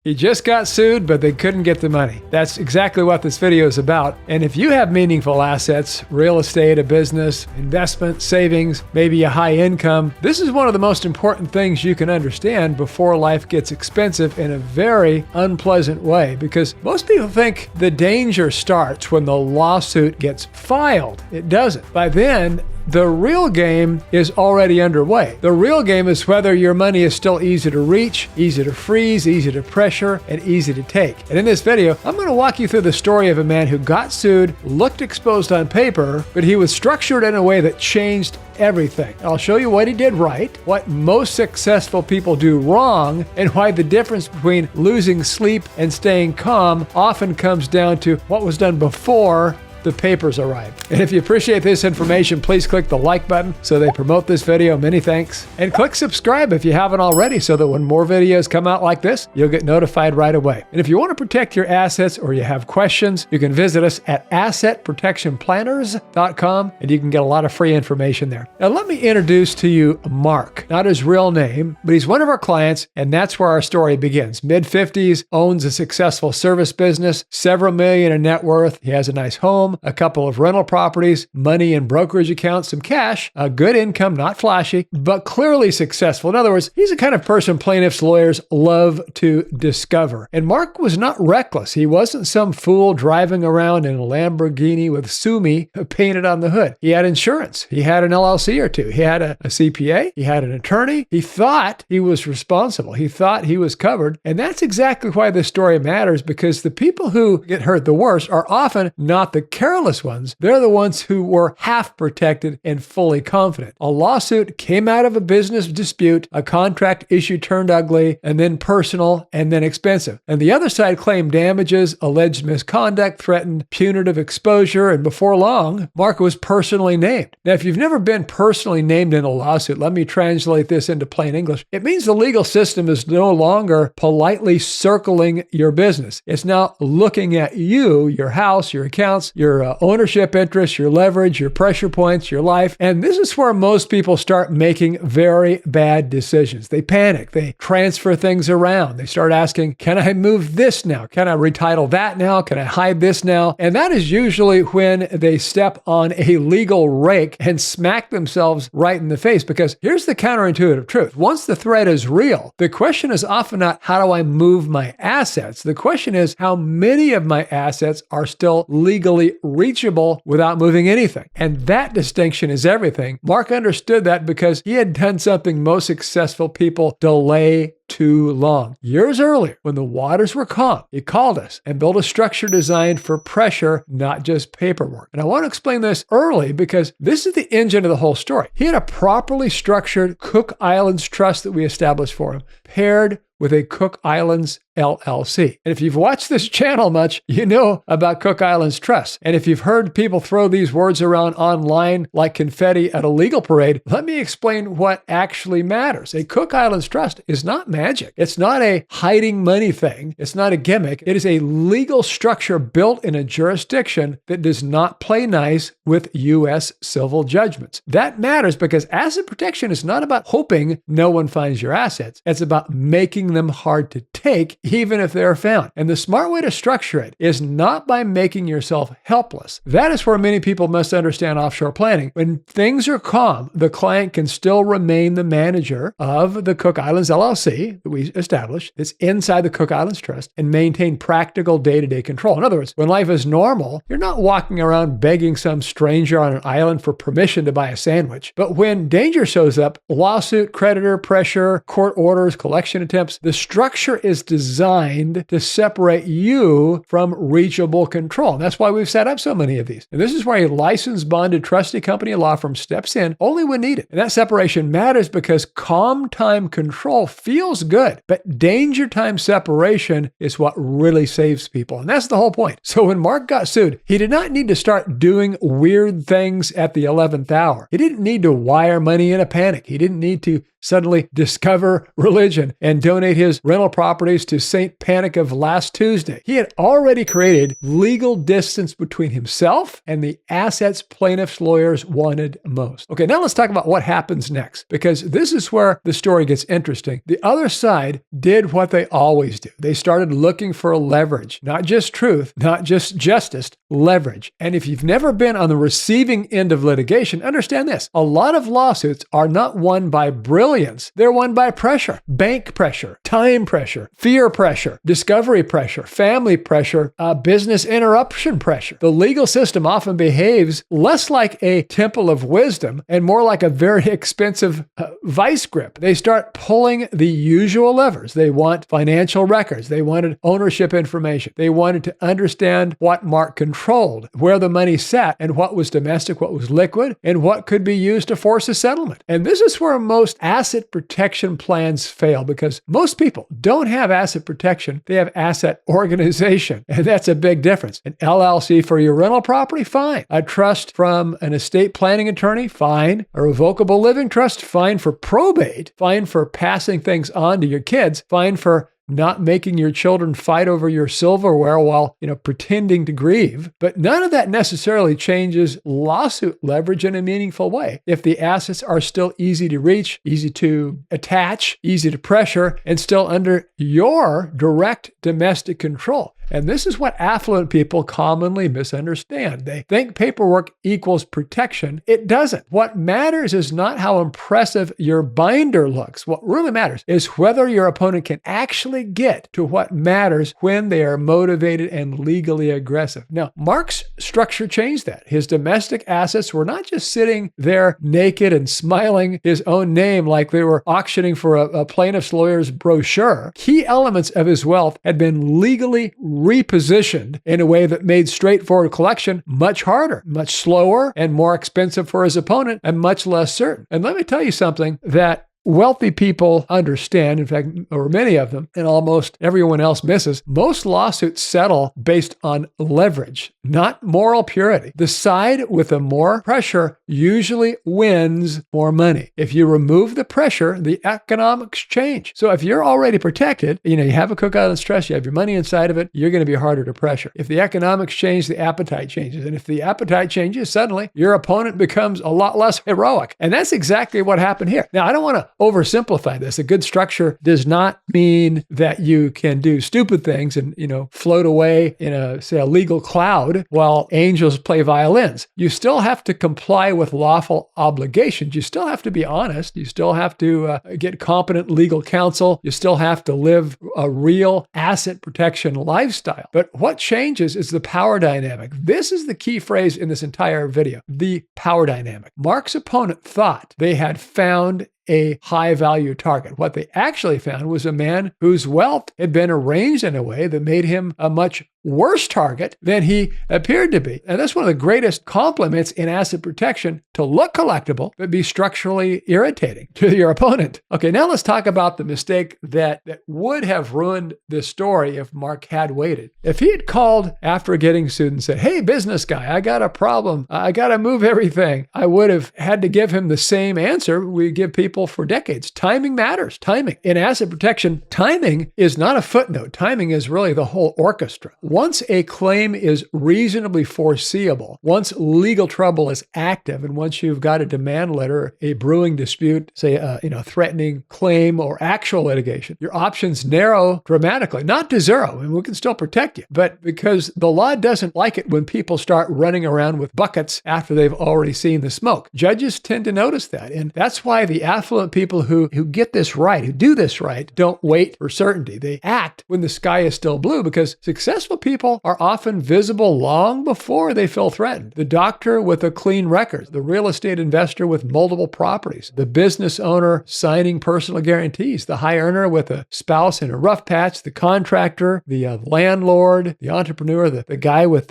He just got sued, but they couldn't get the money. That's exactly what this video is about. And if you have meaningful assets, real estate, a business, investment, savings, maybe a high income, this is one of the most important things you can understand before life gets expensive in a very unpleasant way. Because most people think the danger starts when the lawsuit gets filed. It doesn't. By then, the real game is already underway. The real game is whether your money is still easy to reach, easy to freeze, easy to pressure, and easy to take. And in this video, I'm going to walk you through the story of a man who got sued, looked exposed on paper, but he was structured in a way that changed everything. I'll show you what he did right, what most successful people do wrong, and why the difference between losing sleep and staying calm often comes down to what was done before the papers arrived. And if you appreciate this information, please click the like button so they promote this video. Many thanks. And click subscribe if you haven't already so that when more videos come out like this, you'll get notified right away. And if you want to protect your assets or you have questions, you can visit us at assetprotectionplanners.com and you can get a lot of free information there. Now let me introduce to you Mark, not his real name, but he's one of our clients, and that's where our story begins. Mid-50s, owns a successful service business, several million in net worth. He has a nice home, a couple of rental properties, money in brokerage accounts, some cash, a good income, not flashy, but clearly successful. In other words, he's the kind of person plaintiffs' lawyers love to discover. And Mark was not reckless. He wasn't some fool driving around in a Lamborghini with "Sue Me" painted on the hood. He had insurance. He had an LLC or two. He had a CPA. He had an attorney. He thought he was responsible. He thought he was covered. And that's exactly why this story matters, because the people who get hurt the worst are often not the careless ones. They're the ones who were half protected and fully confident. A lawsuit came out of a business dispute, a contract issue turned ugly, and then personal, and then expensive. And the other side claimed damages, alleged misconduct, threatened punitive exposure, and before long, Mark was personally named. Now, if you've never been personally named in a lawsuit, let me translate this into plain English. It means the legal system is no longer politely circling your business. It's now looking at you, your house, your accounts, your ownership interests, your leverage, your pressure points, your life. And this is where most people start making very bad decisions. They panic. They transfer things around. They start asking, can I move this now? Can I retitle that now? Can I hide this now? And that is usually when they step on a legal rake and smack themselves right in the face. Because here's the counterintuitive truth. Once the threat is real, the question is often not, how do I move my assets? The question is, how many of my assets are still legally reachable without moving anything? And that distinction is everything. Mark understood that because he had done something most successful people delay too long. Years earlier, when the waters were calm, he called us and built a structure designed for pressure, not just paperwork. And I want to explain this early because this is the engine of the whole story. He had a properly structured Cook Islands trust that we established for him, paired with a Cook Islands LLC. And if you've watched this channel much, you know about Cook Islands Trust. And if you've heard people throw these words around online like confetti at a legal parade, let me explain what actually matters. A Cook Islands Trust is not magic. It's not a hiding money thing. It's not a gimmick. It is a legal structure built in a jurisdiction that does not play nice with U.S. civil judgments. That matters because asset protection is not about hoping no one finds your assets. It's about making them hard to take, even if they're found. And the smart way to structure it is not by making yourself helpless. That is where many people must understand offshore planning. When things are calm, the client can still remain the manager of the Cook Islands LLC that we established. It's inside the Cook Islands Trust and maintain practical day-to-day control. In other words, when life is normal, you're not walking around begging some stranger on an island for permission to buy a sandwich. But when danger shows up, lawsuit, creditor pressure, court orders, collection attempts, the structure is designed to separate you from reachable control. And that's why we've set up so many of these. And this is where a licensed, bonded, trusted company law firm steps in only when needed. And that separation matters because calm time control feels good, but danger time separation is what really saves people. And that's the whole point. So when Mark got sued, he did not need to start doing weird things at the 11th hour. He didn't need to wire money in a panic. He didn't need to suddenly discover religion and donate his rental properties to Saint Panic of last Tuesday. He had already created legal distance between himself and the assets plaintiffs' lawyers wanted most. Okay, now let's talk about what happens next, because this is where the story gets interesting. The other side did what they always do. They started looking for leverage, not just truth, not just justice, leverage. And if you've never been on the receiving end of litigation, understand this. A lot of lawsuits are not won by brilliance. They're won by pressure, bank pressure, time pressure, fear pressure, discovery pressure, family pressure, business interruption pressure. The legal system often behaves less like a temple of wisdom and more like a very expensive vice grip. They start pulling the usual levers. They want financial records. They wanted ownership information. They wanted to understand what Mark controlled, where the money sat, and what was domestic, what was liquid, and what could be used to force a settlement. And this is where most asset protection plans fail, because most people don't have asset protection. They have asset organization. And that's a big difference. An LLC for your rental property? Fine. A trust from an estate planning attorney? Fine. A revocable living trust? Fine for probate. Fine for passing things on to your kids. Fine for not making your children fight over your silverware while, pretending to grieve. But none of that necessarily changes lawsuit leverage in a meaningful way. If the assets are still easy to reach, easy to attach, easy to pressure, and still under your direct domestic control. And this is what affluent people commonly misunderstand. They think paperwork equals protection. It doesn't. What matters is not how impressive your binder looks. What really matters is whether your opponent can actually get to what matters when they are motivated and legally aggressive. Now, Mark's structure changed that. His domestic assets were not just sitting there naked and smiling his own name like they were auctioning for a plaintiff's lawyer's brochure. Key elements of his wealth had been legally repositioned in a way that made straightforward collection much harder, much slower, and more expensive for his opponent, and much less certain. And let me tell you something that wealthy people understand, in fact, or many of them, and almost everyone else misses. Most lawsuits settle based on leverage, not moral purity. The side with the more pressure usually wins more money. If you remove the pressure, the economics change. So if you're already protected, you have a Cook Islands trust, you have your money inside of it, you're going to be harder to pressure. If the economics change, the appetite changes. And if the appetite changes, suddenly your opponent becomes a lot less heroic. And that's exactly what happened here. Now, I don't want to oversimplify this. A good structure does not mean that you can do stupid things and, float away in a legal cloud while angels play violins. You still have to comply with lawful obligations. You still have to be honest. You still have to get competent legal counsel. You still have to live a real asset protection lifestyle. But what changes is the power dynamic. This is the key phrase in this entire video, the power dynamic. Mark's opponent thought they had found a high-value target. What they actually found was a man whose wealth had been arranged in a way that made him a much worse target than he appeared to be. And that's one of the greatest compliments in asset protection, to look collectible, but be structurally irritating to your opponent. Okay, now let's talk about the mistake that would have ruined this story if Mark had waited. If he had called after getting sued and said, "Hey, business guy, I got a problem. I got to move everything," I would have had to give him the same answer we give people for decades. Timing matters. Timing. In asset protection, timing is not a footnote. Timing is really the whole orchestra. Once a claim is reasonably foreseeable, once legal trouble is active, and once you've got a demand letter, a brewing dispute, say threatening claim or actual litigation, your options narrow dramatically, not to zero, and we can still protect you, but because the law doesn't like it when people start running around with buckets after they've already seen the smoke. Judges tend to notice that, and that's why the affluent people who get this right, who do this right, don't wait for certainty. They act when the sky is still blue, because successful people are often visible long before they feel threatened. The doctor with a clean record, the real estate investor with multiple properties, the business owner signing personal guarantees, the high earner with a spouse in a rough patch, the contractor, the landlord, the entrepreneur, the guy with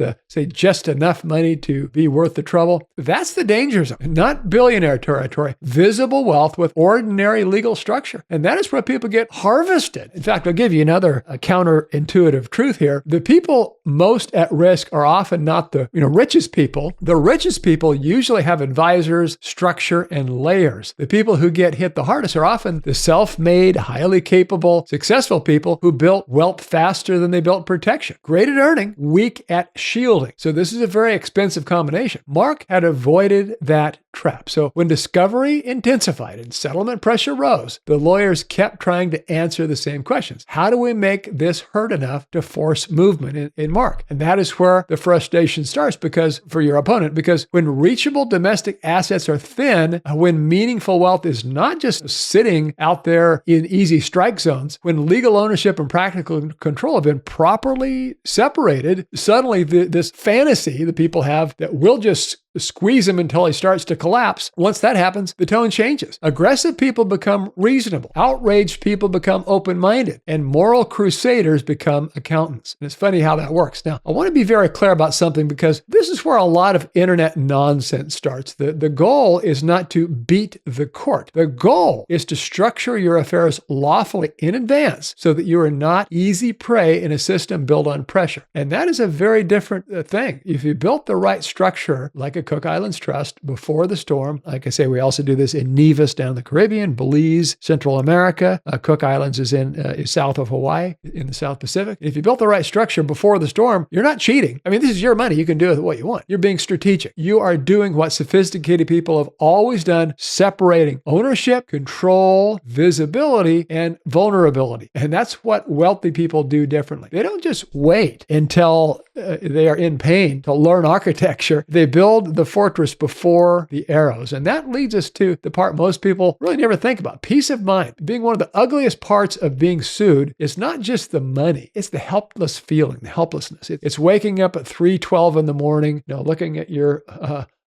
just enough money to be worth the trouble. That's the danger zone, not billionaire territory. Visible wealth with ordinary legal structure. And that is where people get harvested. In fact, I'll give you another counterintuitive truth here. The people people most at risk are often not the richest people. The richest people usually have advisors, structure, and layers. The people who get hit the hardest are often the self-made, highly capable, successful people who built wealth faster than they built protection. Great at earning, weak at shielding. So this is a very expensive combination. Mark had avoided that trap. So when discovery intensified and settlement pressure rose, the lawyers kept trying to answer the same questions. How do we make this hurt enough to force movement in Mark? And that is where the frustration starts for your opponent, because when reachable domestic assets are thin, when meaningful wealth is not just sitting out there in easy strike zones, when legal ownership and practical control have been properly separated, suddenly this fantasy that people have that we'll just squeeze him until he starts to collapse. Once that happens, the tone changes. Aggressive people become reasonable. Outraged people become open-minded. And moral crusaders become accountants. And it's funny how that works. Now, I want to be very clear about something, because this is where a lot of internet nonsense starts. The goal is not to beat the court. The goal is to structure your affairs lawfully in advance so that you are not easy prey in a system built on pressure. And that is a very different thing. If you built the right structure, like a Cook Islands Trust, before the storm. Like I say, we also do this in Nevis down the Caribbean, Belize, Central America. Cook Islands is is south of Hawaii in the South Pacific. If you built the right structure before the storm, you're not cheating. I mean, this is your money. You can do with what you want. You're being strategic. You are doing what sophisticated people have always done, separating ownership, control, visibility, and vulnerability. And that's what wealthy people do differently. They don't just wait until they are in pain to learn architecture. They build the fortress before the arrows. And that leads us to the part most people really never think about. Peace of mind. Being one of the ugliest parts of being sued is not just the money. It's the helpless feeling, the helplessness. It's waking up at 3:12 in the morning, looking at your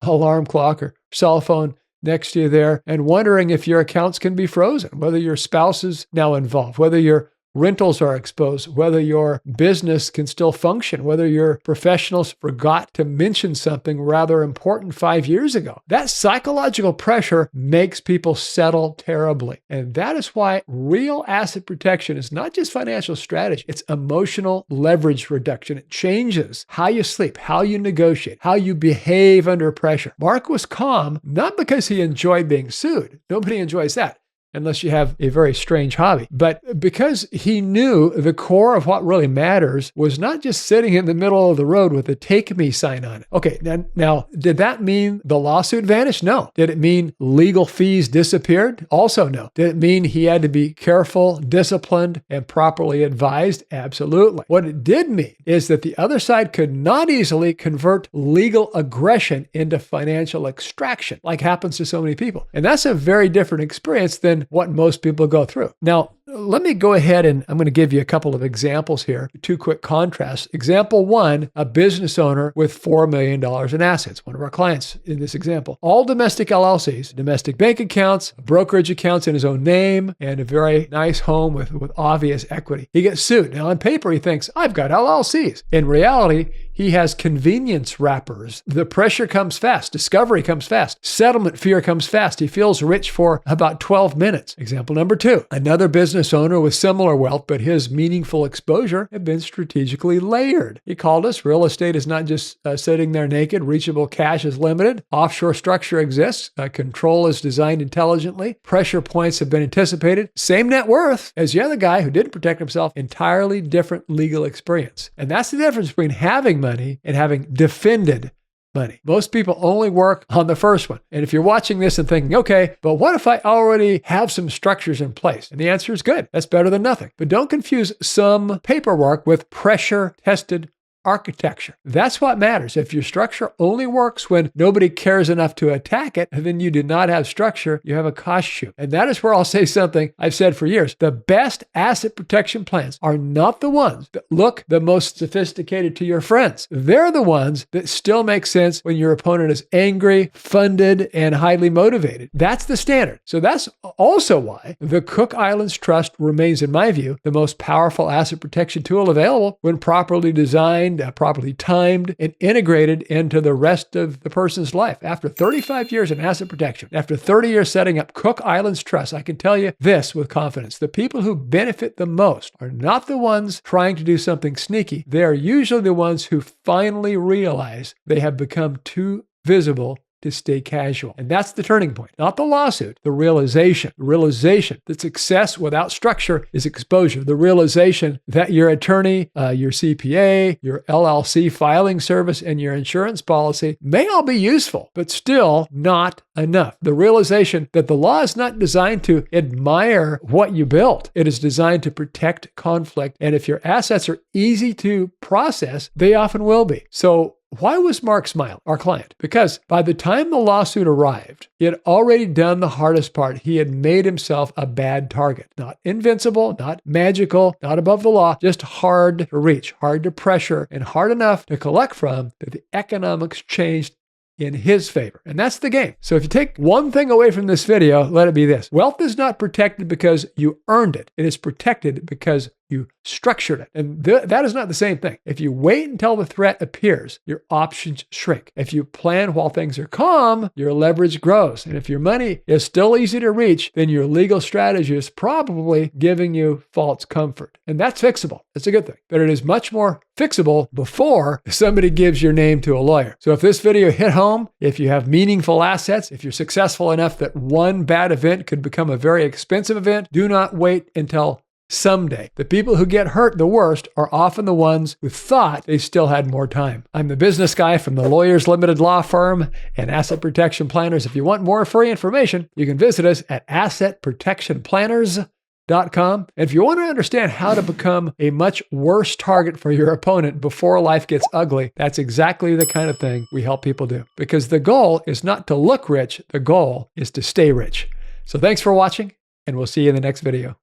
alarm clock or cell phone next to you there and wondering if your accounts can be frozen, whether your spouse is now involved, whether your rentals are exposed, whether your business can still function, whether your professionals forgot to mention something rather important 5 years ago. That psychological pressure makes people settle terribly. And that is why real asset protection is not just financial strategy, it's emotional leverage reduction. It changes how you sleep, how you negotiate, how you behave under pressure. Mark was calm, not because he enjoyed being sued. Nobody enjoys that, unless you have a very strange hobby. But because he knew the core of what really matters was not just sitting in the middle of the road with a take me sign on it. Okay, now, did that mean the lawsuit vanished? No. Did it mean legal fees disappeared? Also no. Did it mean he had to be careful, disciplined, and properly advised? Absolutely. What it did mean is that the other side could not easily convert legal aggression into financial extraction, like happens to so many people. And that's a very different experience than what most people go through. Now, let me go ahead and I'm going to give you a couple of examples here, two quick contrasts. Example one, a business owner with $4 million in assets, one of our clients in this example. All domestic LLCs, domestic bank accounts, brokerage accounts in his own name, and a very nice home with obvious equity. He gets sued. Now, on paper, he thinks, I've got LLCs. In reality, he has convenience wrappers. The pressure comes fast. Discovery comes fast. Settlement fear comes fast. He feels rich for about 12 minutes. Example number two, another business owner with similar wealth, but his meaningful exposure had been strategically layered. He called us. Real estate is not just sitting there naked. Reachable cash is limited. Offshore structure exists. Control is designed intelligently. Pressure points have been anticipated. Same net worth as the other guy who didn't protect himself. Entirely different legal experience. And that's the difference between having money and having defended money. Most people only work on the first one. And if you're watching this and thinking, okay, but what if I already have some structures in place? And the answer is good. That's better than nothing. But don't confuse some paperwork with pressure-tested architecture. That's what matters. If your structure only works when nobody cares enough to attack it, then you do not have structure. You have a cost shoot. And that is where I'll say something I've said for years. The best asset protection plans are not the ones that look the most sophisticated to your friends. They're the ones that still make sense when your opponent is angry, funded, and highly motivated. That's the standard. So that's also why the Cook Islands Trust remains, in my view, the most powerful asset protection tool available when properly designed designed, properly timed, and integrated into the rest of the person's life. After 35 years in asset protection, after 30 years setting up Cook Islands Trust, I can tell you this with confidence. The people who benefit the most are not the ones trying to do something sneaky. They are usually the ones who finally realize they have become too visible to stay casual. And that's the turning point, not the lawsuit, the realization. The realization that success without structure is exposure. The realization that your attorney, your CPA, your LLC filing service, and your insurance policy may all be useful, but still not enough. The realization that the law is not designed to admire what you built. It is designed to protect conflict. And if your assets are easy to process, they often will be. So why was Mark smiling, our client? Because by the time the lawsuit arrived, he had already done the hardest part. He had made himself a bad target. Not invincible, not magical, not above the law, just hard to reach, hard to pressure, and hard enough to collect from that the economics changed in his favor. And that's the game. So if you take one thing away from this video, let it be this. Wealth is not protected because you earned it. It is protected because you structured it. And that is not the same thing. If you wait until the threat appears, your options shrink. If you plan while things are calm, your leverage grows. And if your money is still easy to reach, then your legal strategy is probably giving you false comfort. And that's fixable. That's a good thing. But it is much more fixable before somebody gives your name to a lawyer. So if this video hit home, if you have meaningful assets, if you're successful enough that one bad event could become a very expensive event, do not wait until someday. The people who get hurt the worst are often the ones who thought they still had more time. I'm the business guy from the Lawyers Limited Law Firm and Asset Protection Planners. If you want more free information, you can visit us at assetprotectionplanners.com. And if you want to understand how to become a much worse target for your opponent before life gets ugly, that's exactly the kind of thing we help people do. Because the goal is not to look rich, the goal is to stay rich. So thanks for watching, and we'll see you in the next video.